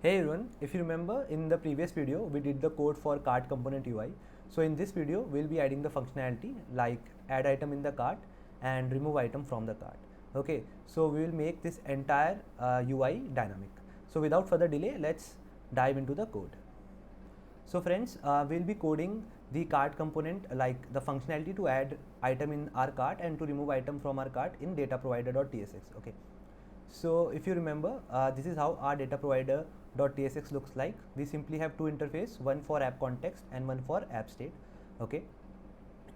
Hey everyone, if you remember in the previous video we did the code for cart component UI. So in this video we'll be adding the functionality like add item in the cart and remove item from the cart. Okay, so we will make this entire UI dynamic. So without further delay, let's dive into the code. So friends, we'll be coding the cart component like the functionality to add item in our cart and to remove item from our cart in data provider.tsx. Okay, so if you remember, this is how our data provider.tsx looks like. We simply have two interfaces, one for app context and one for app state. Okay,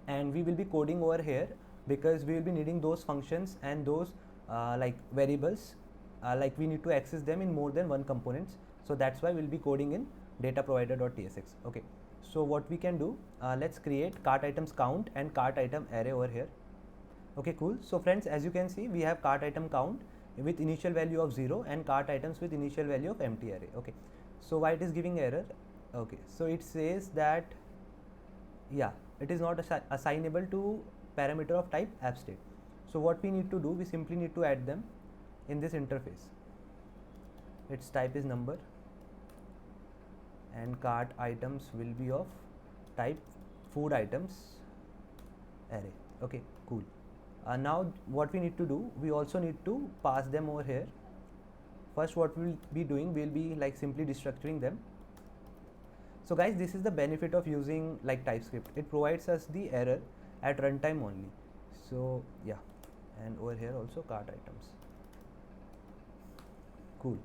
and we will be coding over here because we will be needing those functions and those like variables, like we need to access them in more than one components. So that's why we'll be coding in data provider.tsx. Okay, so what we can do, let's create cart items count and cart item array over here. Okay, cool. So friends, as you can see, we have cart item count with initial value of 0 and cart items with initial value of empty array. Okay, so why it is giving error? Okay, so it says that yeah, it is not assignable to parameter of type app state. So what we need to do, we simply need to add them in this interface. Its type is number and cart items will be of type food items array. Okay, cool. Now what we need to do, we also need to pass them over here. First what we'll be doing, we'll be like simply destructuring them. So guys, this is the benefit of using like TypeScript. It provides us the error at runtime only. So yeah, and over here also cart items. Cool.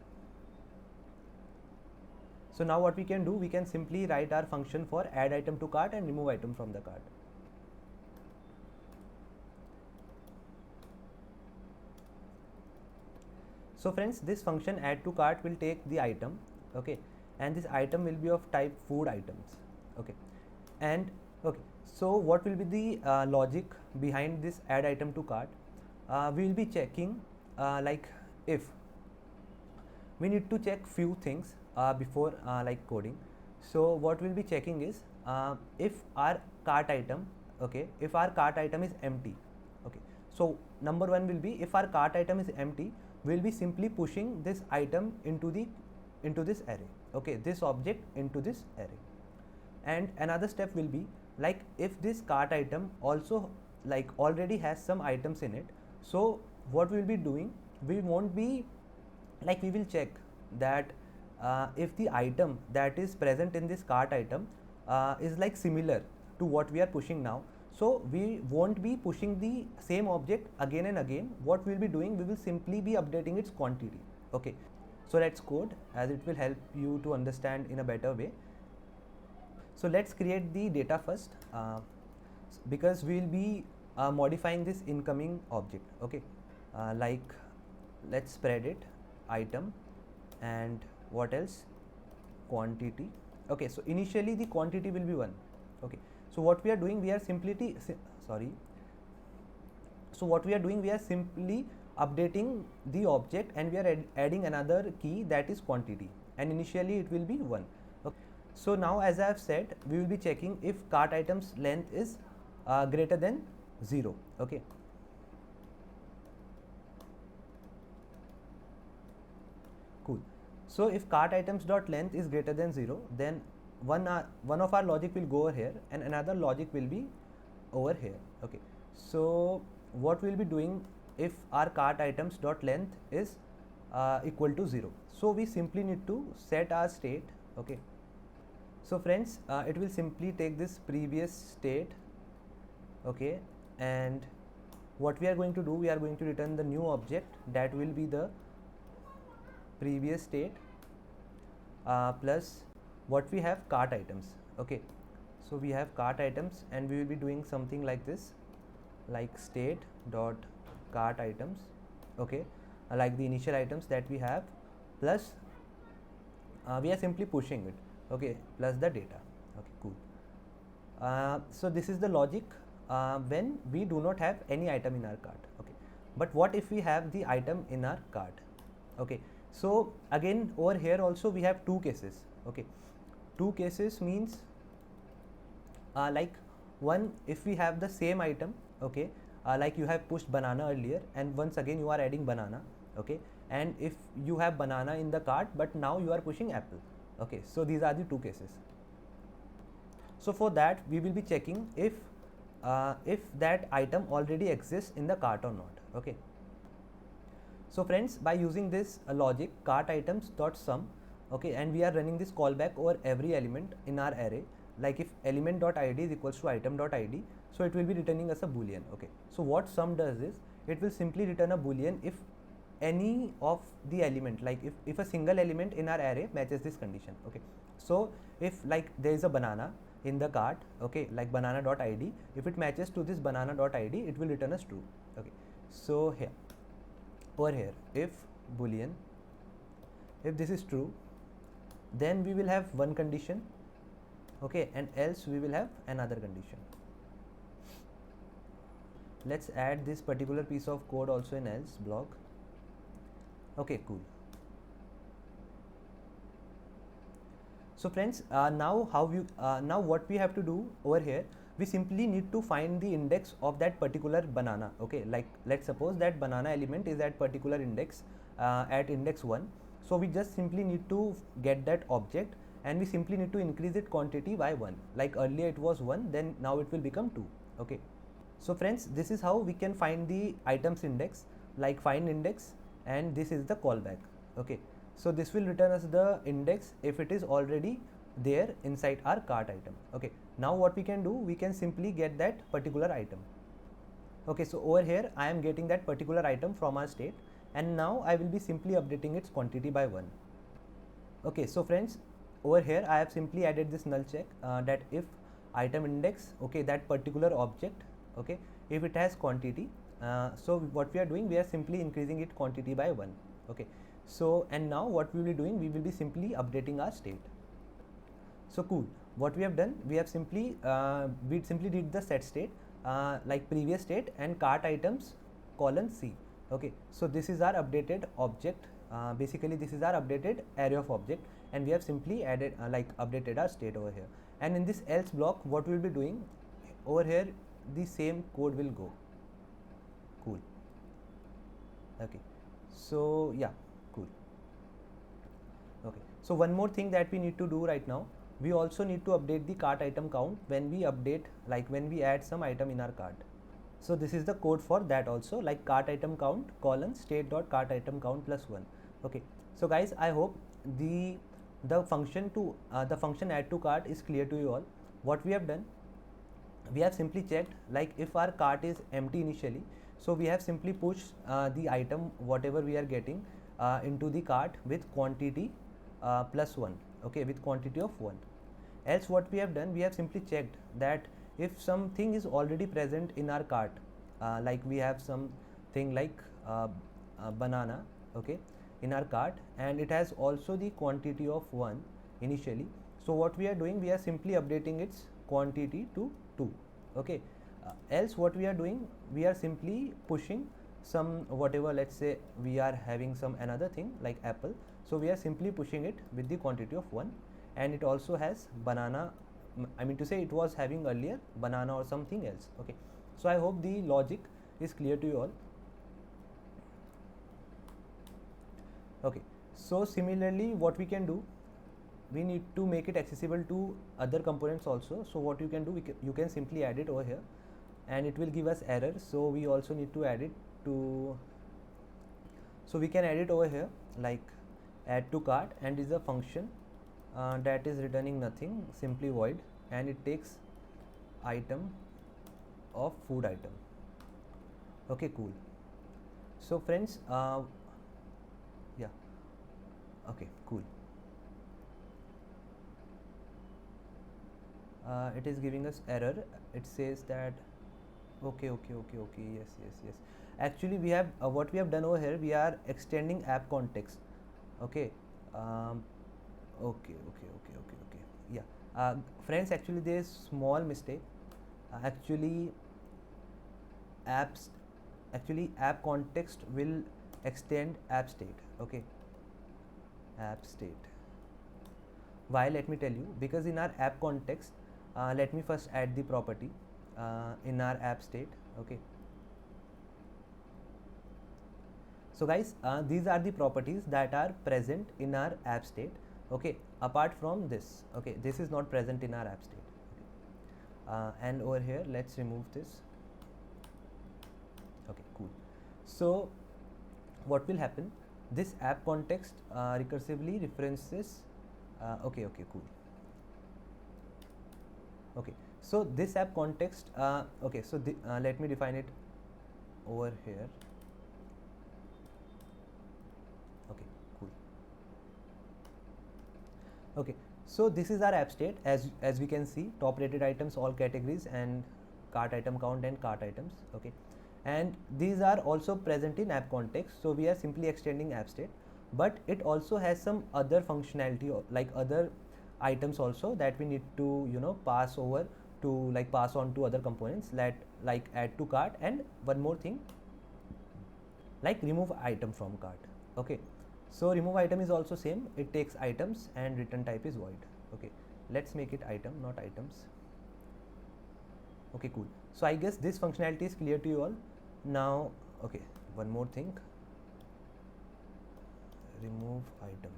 So now what we can do, we can simply write our function for add item to cart and remove item from the cart. So friends, this function add to cart will take the item, okay, and this item will be of type food items, okay, and okay. So what will be the logic behind this add item to cart? We will be checking like if we need to check few things before like coding. So what we'll be checking is if our cart item, okay, if our cart item is empty, okay. So number one will be if our cart item is empty, we'll be simply pushing this item into this array, okay, this object into this array. And another step will be like if this cart item also like already has some items in it, so what we'll be doing, we won't be like, we will check that if the item that is present in this cart item is like similar to what we are pushing now, so we won't be pushing the same object again and again. What we'll be doing, we will simply be updating its quantity. Okay, so let's code as it will help you to understand in a better way. So let's create the data first because we will be modifying this incoming object. Okay, like let's spread it item and what else, quantity. Okay, so initially the quantity will be 1. Okay, so what we are doing, we are simply so what we are doing, we are simply updating the object and we are adding another key, that is quantity, and initially it will be 1. Okay, so now as I have said, we will be checking if cart items length is greater than 0. Okay, cool. So if cart items dot length is greater than 0, then one of our logic will go over here and another logic will be over here. Okay, so what we'll be doing, if our cart items dot length is equal to 0, so we simply need to set our state. Okay, so friends, it will simply take this previous state, okay, and what we are going to do, we are going to return the new object that will be the previous state plus what we have, cart items. Okay, so we have cart items and we will be doing something like this, like state dot cart items, okay, like the initial items that we have, plus we are simply pushing it, okay, plus the data. Okay, cool. So this is the logic when we do not have any item in our cart. Okay, but what if we have the item in our cart? Okay, so again over here also we have two cases. Okay, two cases means like one, if we have the same item, okay, like you have pushed banana earlier and once again you are adding banana, okay, and if you have banana in the cart but now you are pushing apple. Okay, so these are the two cases. So for that we will be checking if that item already exists in the cart or not. Okay, so friends, by using this logic cart items dot sum, okay, and we are running this callback over every element in our array, like if element dot id is equals to item dot id, so it will be returning us a boolean. Okay, so what sum does is it will simply return a boolean if any of the element, like if a single element in our array matches this condition. Okay, so if like there is a banana in the cart, okay, like banana dot id, if it matches to this banana dot id, it will return us true. Okay, so here over here, if boolean, if this is true, then we will have one condition, okay, and else we will have another condition. Let's add this particular piece of code also in else block. Okay, cool. So friends, now what we have to do over here, we simply need to find the index of that particular banana. Okay, like let's suppose that banana element is at particular index at index 1. So we just simply need to get that object, and we simply need to increase its quantity by 1. Like earlier it was 1, then now it will become 2. Okay, so friends, this is how we can find the items index, like find index, and this is the callback. Okay, so this will return us the index if it is already there inside our cart item. Okay, now what we can do, we can simply get that particular item. Okay, so over here I am getting that particular item from our state, and now I will be simply updating its quantity by 1. Okay, so friends, over here I have simply added this null check that if item index, okay, that particular object, okay, if it has quantity, so what we are doing, we are simply increasing its quantity by 1. Okay, so and now what we will be doing, we will be simply updating our state. So cool, what we have done, we have simply did the set state like previous state and cart items colon c. Okay, so this is our updated object, basically this is our updated array of object, and we have simply added like updated our state over here. And in this else block, what we will be doing over here, the same code will go. Cool. Okay, so yeah, cool. Okay, so one more thing that we need to do right now, we also need to update the cart item count when we update, like when we add some item in our cart. So this is the code for that also, like cart item count colon state dot cart item count plus 1. Okay, so guys, I hope the function add to cart is clear to you all. What we have done, we have simply checked, like if our cart is empty initially, so we have simply pushed the item whatever we are getting into the cart with quantity plus 1. Okay, with quantity of 1. Else what we have done, we have simply checked that if something is already present in our cart, like we have something like banana, okay, in our cart, and it has also the quantity of 1 initially, so what we are doing, we are simply updating its quantity to 2. Okay, else what we are doing, we are simply pushing some whatever, let's say we are having some another thing like apple, so we are simply pushing it with the quantity of 1, and it also has banana, I mean to say it was having earlier banana or something else. Okay, so I hope the logic is clear to you all. Okay, so similarly what we can do, we need to make it accessible to other components also. So what you can do, you can simply add it over here, and it will give us error, so we also need to add it to, so we can add it over here, like add to cart, and is a function that is returning nothing, simply void, and it takes item of food item. Okay, cool. So friends, yeah, okay, cool. It is giving us error. It says that okay, yes. Actually we have what we have done over here, we are extending app context. Okay, okay, yeah, friends, actually there is small mistake. Actually app context will extend app state. Okay, app state. Why? Let me tell you, because in our app context, let me first add the property in our app state. Okay, So guys, these are the properties that are present in our app state. Okay, apart from this, okay, this is not present in our app state. Okay. And over here, let's remove this. Okay, cool. So what will happen? This app context recursively references. Okay, cool. Okay, so this app context. Okay, so let me define it over here. Okay, cool. Okay, so this is our app state. As we can see, top rated items, all categories, and cart item count and cart items. Okay, and these are also present in app context. So we are simply extending app state, but it also has some other functionality, like other items also, that we need to pass over to, like pass on to other components, that like add to cart, and one more thing, like remove item from cart. Okay, so remove item is also same. It takes items and return type is void. Okay, let's make it item, not items. Okay, cool. So I guess this functionality is clear to you all now. Okay, one more thing, remove item.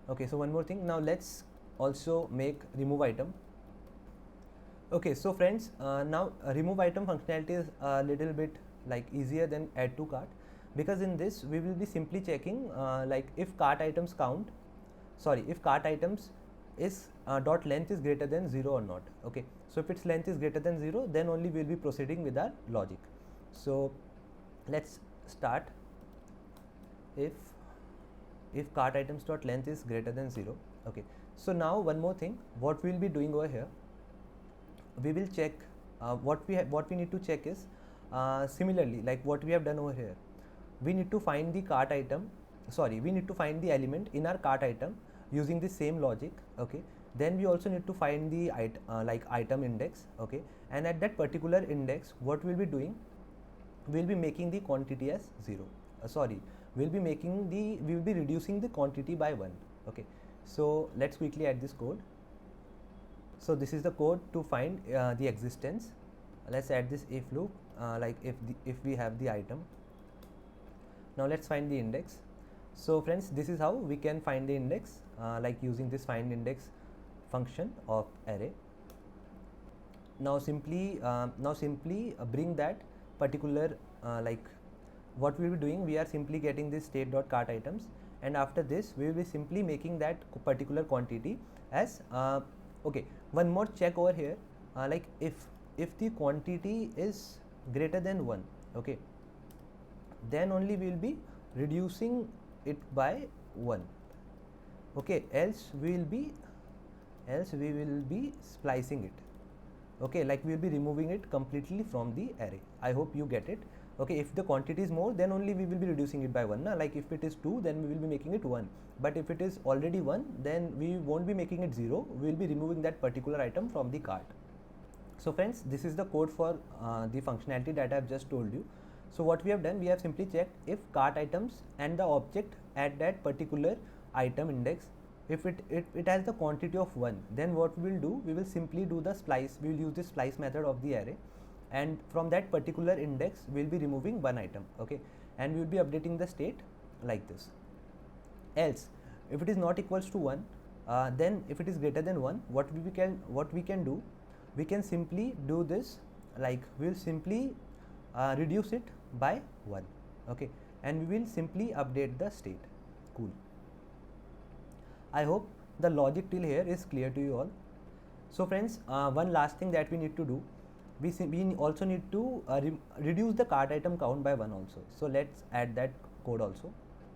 Okay, so one more thing, now let's also make remove item. Okay, so friends, now remove item functionality is a little bit like easier than add to cart, because in this we will be simply checking like if cart items count, sorry, if cart items is dot length is greater than 0 or not. Okay, so if its length is greater than 0, then only we will be proceeding with our logic. So let's start. If cart items dot length is greater than 0. Okay, so now one more thing, what we will be doing over here, we will check what we need to check is similarly like what we have done over here. We need to find the cart item, sorry, we need to find the element in our cart item using the same logic. Okay, then we also need to find the like item index. Okay, and at that particular index, what we'll be doing, we'll be making the quantity as 0. Sorry, we will be reducing the quantity by 1. Okay, so let's quickly add this code. So this is the code to find the existence. Let's add this if loop, like if we have the item. Now let's find the index. So friends, this is how we can find the index, like using this find index function of array. Now simply bring that particular like what we will be doing, we are simply getting this state dot cart items, and after this we will be simply making that particular quantity as okay, one more check over here, like if the quantity is greater than 1, okay, then only we will be reducing it by 1. Okay, else we will be splicing it. Okay, like we will be removing it completely from the array. I hope you get it. Okay, if the quantity is more, then only we will be reducing it by 1. Like if it is 2, then we will be making it 1. But if it is already 1, then we won't be making it 0. We will be removing that particular item from the cart. So friends, this is the code for the functionality that I have just told you. So what we have done, we have simply checked if cart items and the object at that particular item index, if it has the quantity of 1, then what we will do, we will simply do the splice. We will use the splice method of the array, and from that particular index we will be removing one item. Okay, and we will be updating the state like this. Else if it is not equals to 1, then if it is greater than 1, what we can do, we can simply do this, like we will simply reduce it by 1. Okay, and we will simply update the state. Cool. I hope the logic till here is clear to you all. So friends, one last thing that we need to do, we also need to reduce the cart item count by 1 also. So let's add that code also.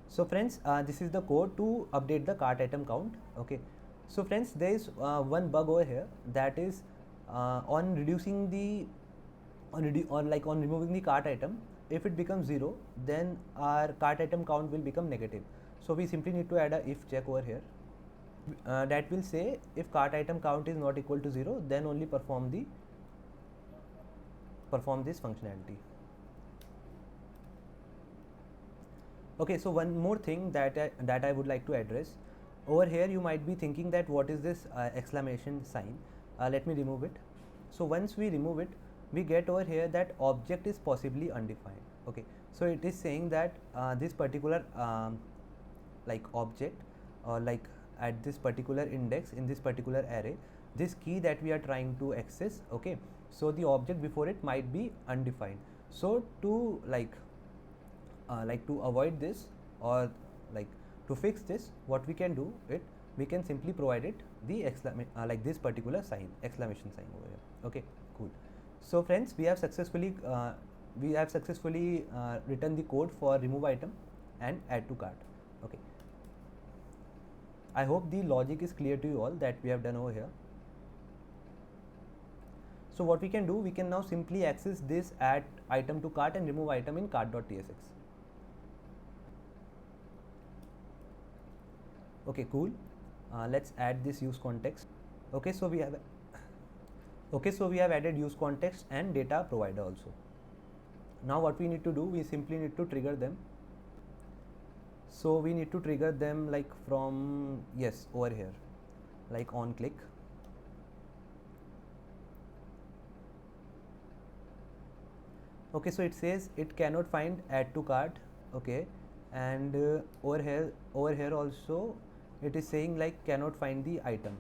So friends, this is the code to update the cart item count. Okay, so friends, there is one bug over here, that is on reducing the on removing the cart item, if it becomes 0, then our cart item count will become negative. So we simply need to add a if check over here, that will say if cart item count is not equal to 0, then only perform this functionality. Okay, so one more thing that I would like to address over here. You might be thinking that what is this exclamation sign. Let me remove it. So once we remove it, we get over here that object is possibly undefined. Okay, So it is saying that this particular like object, or like at this particular index in this particular array, this key that we are trying to access, okay, so the object before it might be undefined. So to like to avoid this, or like to fix this, what we can do it, we can simply provide it the like this particular sign, exclamation sign over here. Okay, cool. So friends, we have successfully written the code for remove item and add to cart. Okay, I hope the logic is clear to you all that we have done over here. So what we can do, we can now simply access this add item to cart and remove item in cart.tsx. Okay, cool. Let's add this use context. Okay, so we have added use context and data provider also. Now what we need to do, we simply need to trigger them. So we need to trigger them like from, yes, over here, like on click. Okay, so it says it cannot find add to cart. Okay, and over here also it is saying like cannot find the item.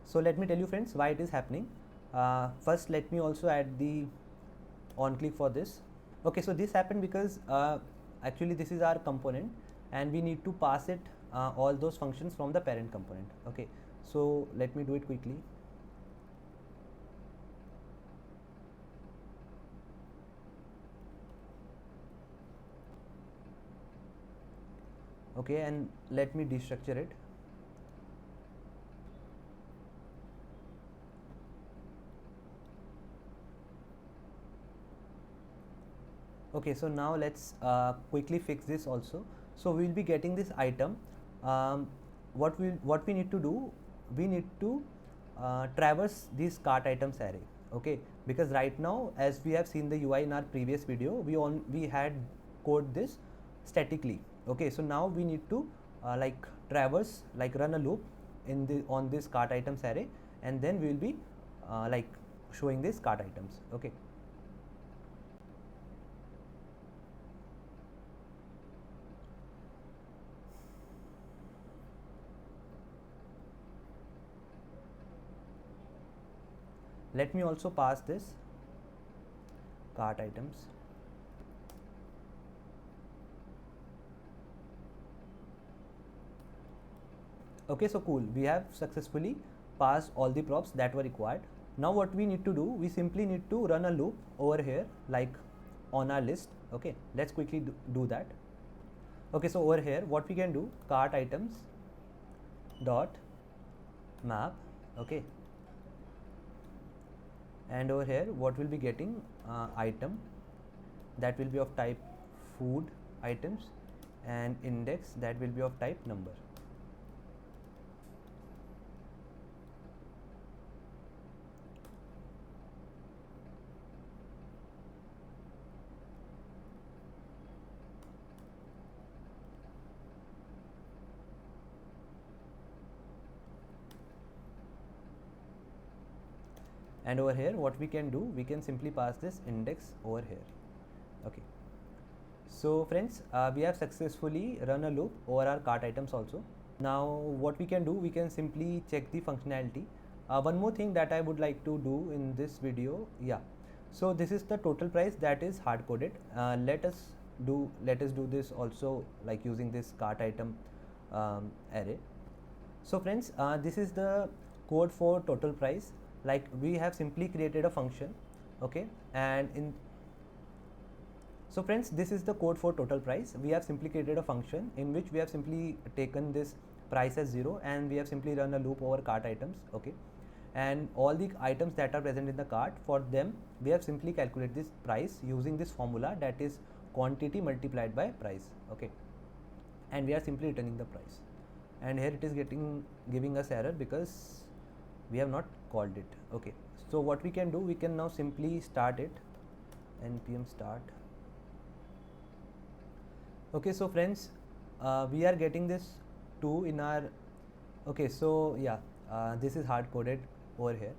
So let me tell you friends why it is happening. First let me also add the on click for this. Okay, so this happened because actually this is our component and we need to pass it all those functions from the parent component. Okay, so let me do it quickly. Okay, and let me destructure it. Okay, so now let's quickly fix this also. So we will be getting this item. What we need to do, we need to traverse this cart items array. Okay, because right now, as we have seen the UI in our previous video, we had code this statically. Okay, so now we need to like traverse, like run a loop in the on this cart items array, and then we will be like showing this cart items. Okay. Let me also pass this cart items. Okay, so cool, we have successfully passed all the props that were required. Now what we need to do, we simply need to run a loop over here like on our list. Okay, let's quickly do that. Okay, so over here what we can do, cart items dot map. Okay, and over here what will be getting item that will be of type food items, and index that will be of type number. And over here what we can do, we can simply pass this index over here. Okay, so friends, we have successfully run a loop over our cart items also. Now what we can do, we can simply check the functionality. One more thing that I would like to do in this video, yeah, so this is the total price that is hard coded. Let us do this also, like using this cart item array. So friends, this is the code for total price. Like we have simply created a function. Okay, and in so friends, this is the code for total price. We have simply created a function in which we have simply taken this price as 0 and we have simply run a loop over cart items. Okay, and all the items that are present in the cart, for them we have simply calculated this price using this formula, that is quantity multiplied by price. Okay, and we are simply returning the price, and here it is giving us error because we have not called it. Okay, so what we can do, we can now simply start it, npm start. Okay, so friends, we are getting this 2 in our, okay, so yeah, this is hard coded over here.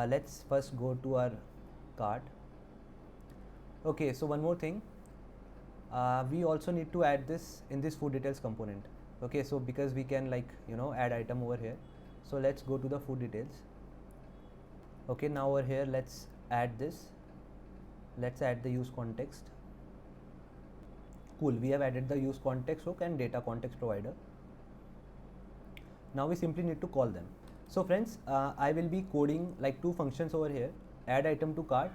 Let's first go to our cart. Okay, so one more thing, we also need to add this in this food details component. Okay, so because we can, like, you know, add item over here. So let's go to the food details. Okay, now over here let's add this, let's add the use context. Cool, we have added the use context hook and data context provider. Now we simply need to call them. So friends, I will be coding like two functions over here, add item to cart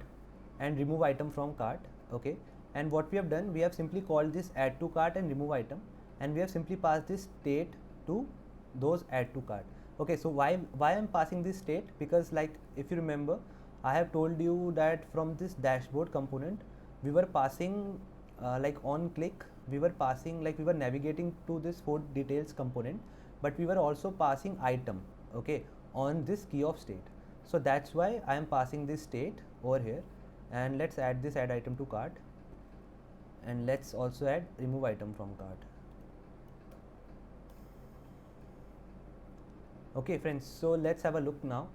and remove item from cart. Okay, and what we have done, we have simply called this add to cart and remove item, and we have simply passed this state to those add to cart. Okay, so why I'm passing this state, because like if you remember, I have told you that from this dashboard component we were passing like on click, we were passing, like we were navigating to this food details component, but we were also passing item, okay, on this key of state. So that's why I am passing this state over here. And let's add this add item to cart, and let's also add remove item from cart. Okay friends, so let's have a look now.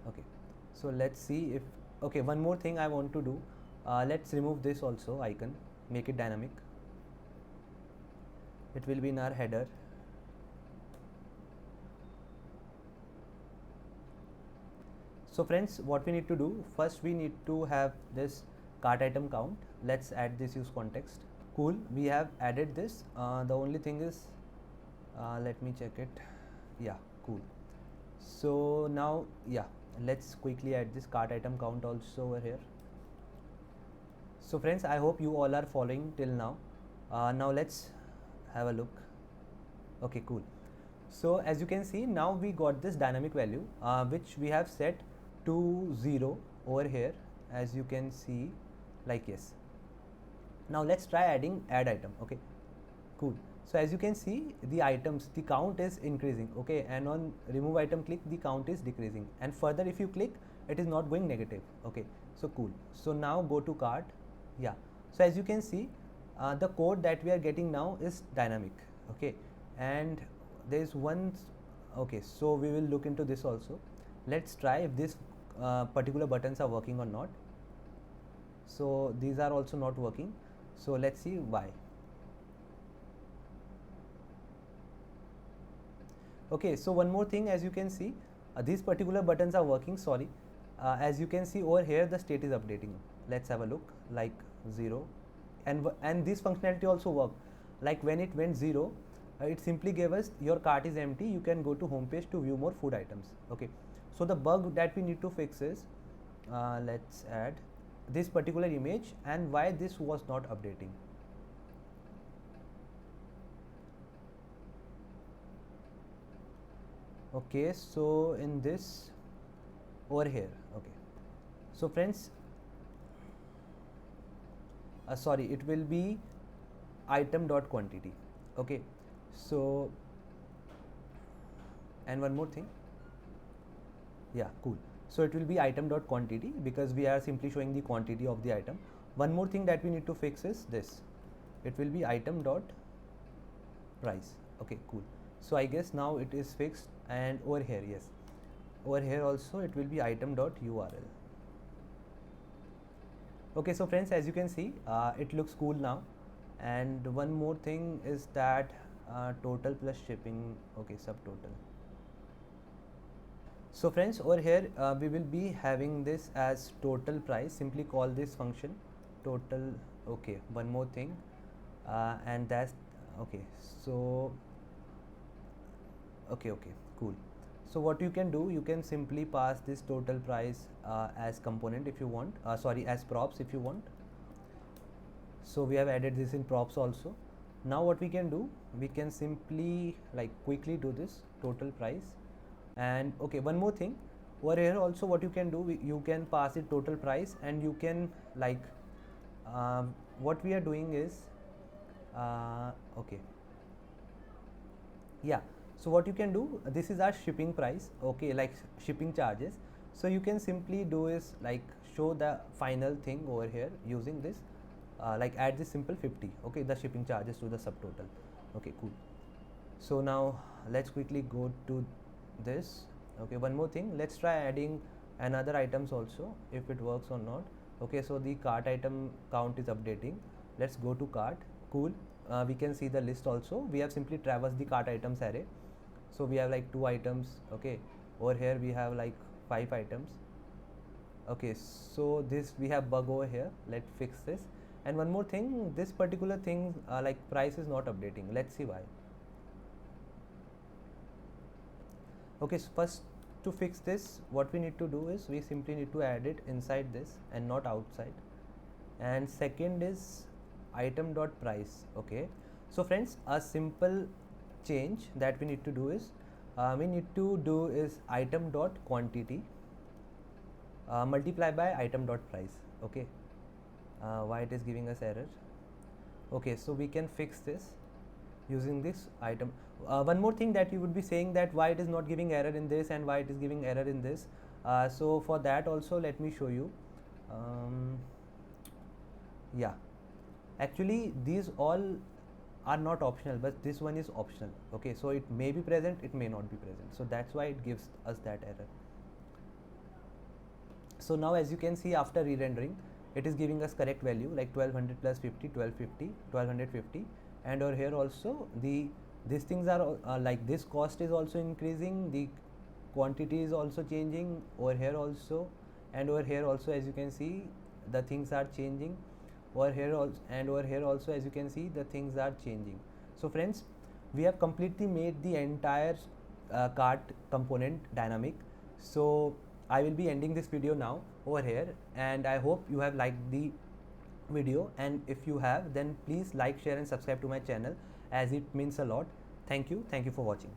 Okay, so let's see if, okay, one more thing I want to do, let's remove this also icon, make it dynamic. It will be in our header. So friends, what we need to do, first we need to have this cart item count. Let's add this use context. Cool, we have added this. The only thing is, let me check it. Yeah, cool. So now, yeah, let's quickly add this cart item count also over here. So friends, I hope you all are following till now. Now let's have a look. Okay, cool. So as you can see, now we got this dynamic value which we have set to 0 over here, as you can see, like, yes. Now let's try adding add item. Okay, cool. So as you can see, the items, the count is increasing, okay, and on remove item click, the count is decreasing, and further if you click, it is not going negative. Okay, so cool. So now go to cart. Yeah, so as you can see, the code that we are getting now is dynamic. Okay, and there is one, okay, so we will look into this also. Let's try if this particular buttons are working or not. So these are also not working, so let's see why. Okay, so one more thing, as you can see, these particular buttons are working. Sorry, as you can see over here, the state is updating. Let's have a look, like 0, and this functionality also work. Like when it went 0, it simply gave us your cart is empty, you can go to home page to view more food items. Okay, so the bug that we need to fix is, let's add this particular image and why this was not updating. Okay, so in this over here, okay, so friends, sorry, it will be item dot quantity. Okay, so, and one more thing, yeah, cool. So it will be item dot quantity because we are simply showing the quantity of the item. One more thing that we need to fix is this, it will be item dot price. Okay, cool. So I guess now it is fixed, and over here, yes, over here also it will be item dot URL. Okay, so friends, as you can see, it looks cool now. And one more thing is that total plus shipping, okay, subtotal. So friends, over here we will be having this as total price. Simply call this function total. Okay, one more thing, and that's okay. So okay, cool. So what you can do, you can simply pass this total price as component if you want, sorry, as props if you want. So we have added this in props also. Now what we can do, we can simply like quickly do this total price. And okay, one more thing, over here also what you can do, you can pass it total price, and you can like what we are doing is okay, yeah, so what you can do, this is our shipping price, okay, like shipping charges. So you can simply do is like show the final thing over here using this like add this simple 50, okay, the shipping charges to the subtotal. Okay, cool. So now let's quickly go to this. Okay, one more thing, let's try adding another items also, if it works or not. Okay, so the cart item count is updating. Let's go to cart. Cool. We can see the list also. We have simply traversed the cart items array. So we have like 2 items. Okay, over here we have like 5 items. Okay, so this we have bug over here. Let's fix this. And one more thing, this particular thing like price is not updating. Let's see why. Okay, so first to fix this, what we need to do is we simply need to add it inside this and not outside. And second is item dot price. Okay, so friends, a simple change that we need to do is item dot quantity multiply by item dot price. Okay, why it is giving us error? Okay, so we can fix this using this item. One more thing that you would be saying that why it is not giving error in this and why it is giving error in this. So for that also let me show you. Yeah, actually these all are not optional, but this one is optional. Okay, so it may be present, it may not be present, so that's why it gives us that error. So now as you can see, after re-rendering, it is giving us correct value like 1200 plus 50, 1250, 1250, and over here also these things are like this cost is also increasing, the quantity is also changing over here also, and over here also as you can see the things are changing over here also, and over here also as you can see the things are changing. So friends, we have completely made the entire cart component dynamic. So I will be ending this video now over here, and I hope you have liked the video, and if you have, then please like, share and subscribe to my channel, as it means a lot. Thank you for watching.